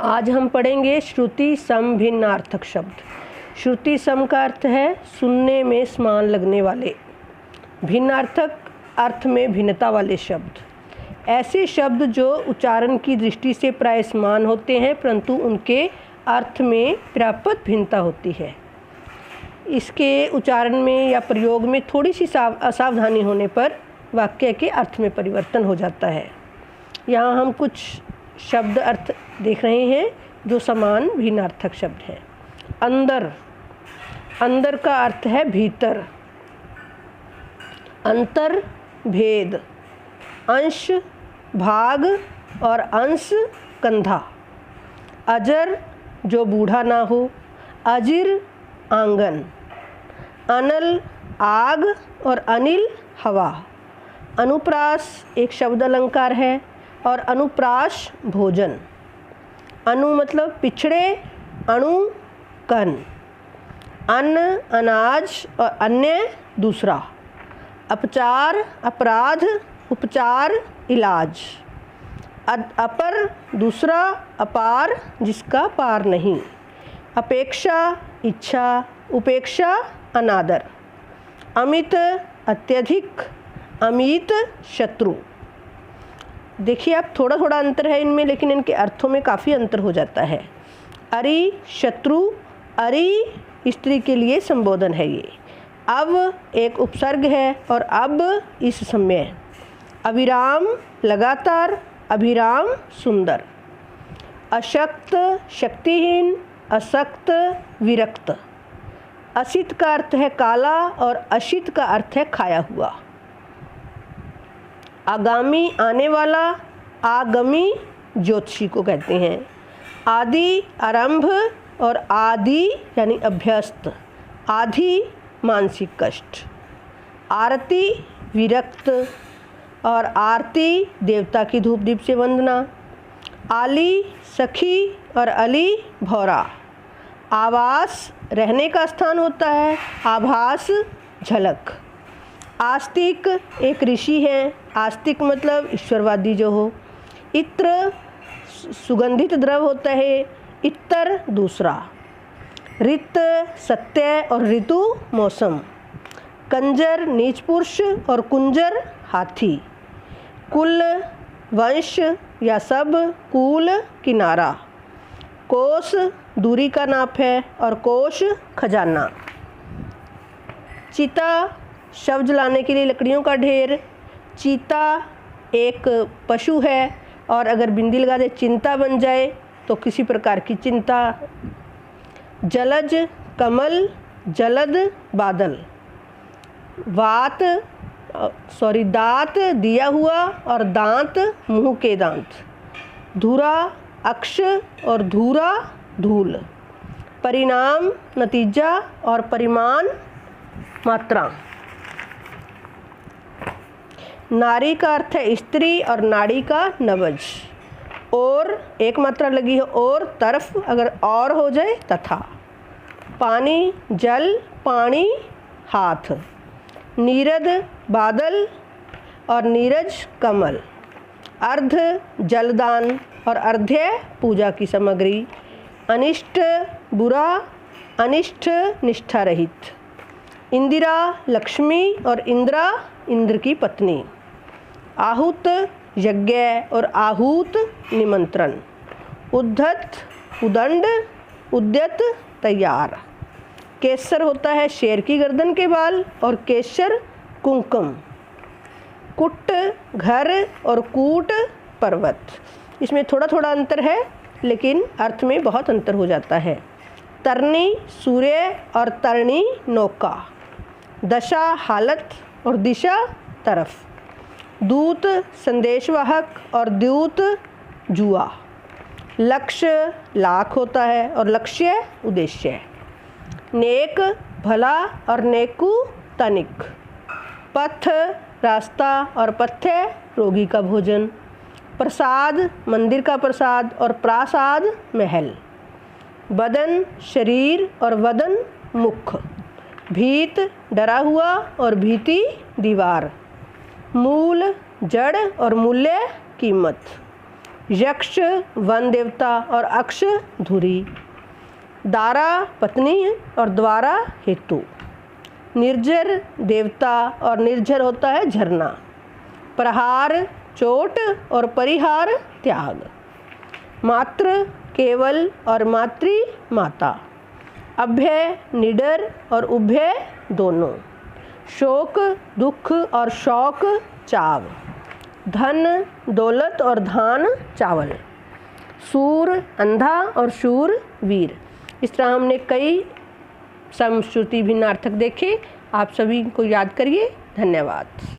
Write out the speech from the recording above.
आज हम पढ़ेंगे श्रुति सम भिन्नार्थक शब्द। श्रुति सम का अर्थ है सुनने में समान लगने वाले, भिन्नार्थक अर्थ में भिन्नता वाले शब्द। ऐसे शब्द जो उच्चारण की दृष्टि से प्राय समान होते हैं परंतु उनके अर्थ में पर्याप्त भिन्नता होती है। इसके उच्चारण में या प्रयोग में थोड़ी सी असावधानी होने पर वाक्य के अर्थ में परिवर्तन हो जाता है। यहाँ हम कुछ शब्द अर्थ देख रहे हैं जो समान भिन्नार्थक शब्द हैं। अंदर, अंदर का अर्थ है भीतर। अंतर, भेद। अंश, भाग और अंश, कंधा। अजर, जो बूढ़ा ना हो। अजिर, आंगन। अनल, आग और अनिल, हवा। अनुप्रास एक शब्द अलंकार है और अनुप्राश भोजन। अनु मतलब पिछड़े, अणु कण। अन्न अनाज और अन्य दूसरा। अपचार अपराध, उपचार इलाज। अपर दूसरा, अपार जिसका पार नहीं। अपेक्षा इच्छा, उपेक्षा अनादर। अमित अत्यधिक, अमित शत्रु। देखिए आप थोड़ा थोड़ा अंतर है इनमें लेकिन इनके अर्थों में काफ़ी अंतर हो जाता है। अरि शत्रु, अरि स्त्री के लिए संबोधन है ये। अब एक उपसर्ग है और अब इस समय। अविराम लगातार, अभिराम सुंदर। अशक्त शक्तिहीन, असक्त विरक्त। असित का अर्थ है काला और अशित का अर्थ है खाया हुआ। आगामी आने वाला, आगमी ज्योतिषी को कहते हैं। आदि आरंभ और आदि यानी अभ्यस्त। आधि मानसिक कष्ट। आरती विरक्त और आरती देवता की धूप दीप से वंदना। आली सखी और अली भौरा। आवास रहने का स्थान होता है, आभास झलक। आस्तिक एक ऋषि हैं, आस्तिक मतलब ईश्वरवादी जो हो। इत्र सुगंधित द्रव होता है, इत्तर दूसरा। ऋत सत्य और ऋतु मौसम। कंजर नीच पुरुष और कुंजर हाथी। कुल वंश या सब, कुल किनारा। कोस दूरी का नाप है और कोश खजाना। चिता शव जलाने के लिए लकड़ियों का ढेर। चीता एक पशु है और अगर बिंदी लगा दे चिंता बन जाए तो किसी प्रकार की चिंता। जलज कमल, जलद बादल। दांत दिया हुआ और दांत मुंह के दांत। धुरा अक्ष और धूरा धूल। परिणाम नतीजा और परिमाण मात्रा। नारी का अर्थ है स्त्री और नाड़ी का नवज। और एक मात्रा लगी है और तरफ, अगर और हो जाए तथा। पानी जल, पानी हाथ। नीरद बादल और नीरज कमल। अर्ध जलदान और अर्ध्य पूजा की सामग्री। अनिष्ट बुरा, अनिष्ट निष्ठा रहित। इंदिरा लक्ष्मी और इंद्रा इंद्र की पत्नी। आहुत यज्ञ और आहूत निमंत्रण। उद्धत उदंड, उद्यत तैयार। केसर होता है शेर की गर्दन के बाल और केसर कुंकुम। कुट घर और कूट पर्वत। इसमें थोड़ा थोड़ा अंतर है लेकिन अर्थ में बहुत अंतर हो जाता है। तरनी सूर्य और तरणी नौका। दशा हालत और दिशा तरफ। दूत संदेशवाहक और द्यूत जुआ। लक्ष्य लाख होता है और लक्ष्य उद्देश्य। नेक भला और नेकु तनिक। पथ रास्ता और पथ्य रोगी का भोजन। प्रसाद मंदिर का प्रसाद और प्रासाद महल। बदन शरीर और वदन मुख। भीत डरा हुआ और भीति दीवार। मूल जड़ और मूल्य कीमत। यक्ष वन देवता और अक्ष धुरी। दारा पत्नी और द्वारा हेतु। निर्जर देवता और निर्जर होता है झरना। प्रहार चोट और परिहार त्याग। मात्र केवल और मातृ माता। अभय निडर और उभय दोनों। शोक दुख और शौक चाव। धन दौलत और धान चावल। सूर अंधा और शूर वीर। इस तरह हमने कई समश्रुति भिन्नार्थक देखे। आप सभी को याद करिए। धन्यवाद।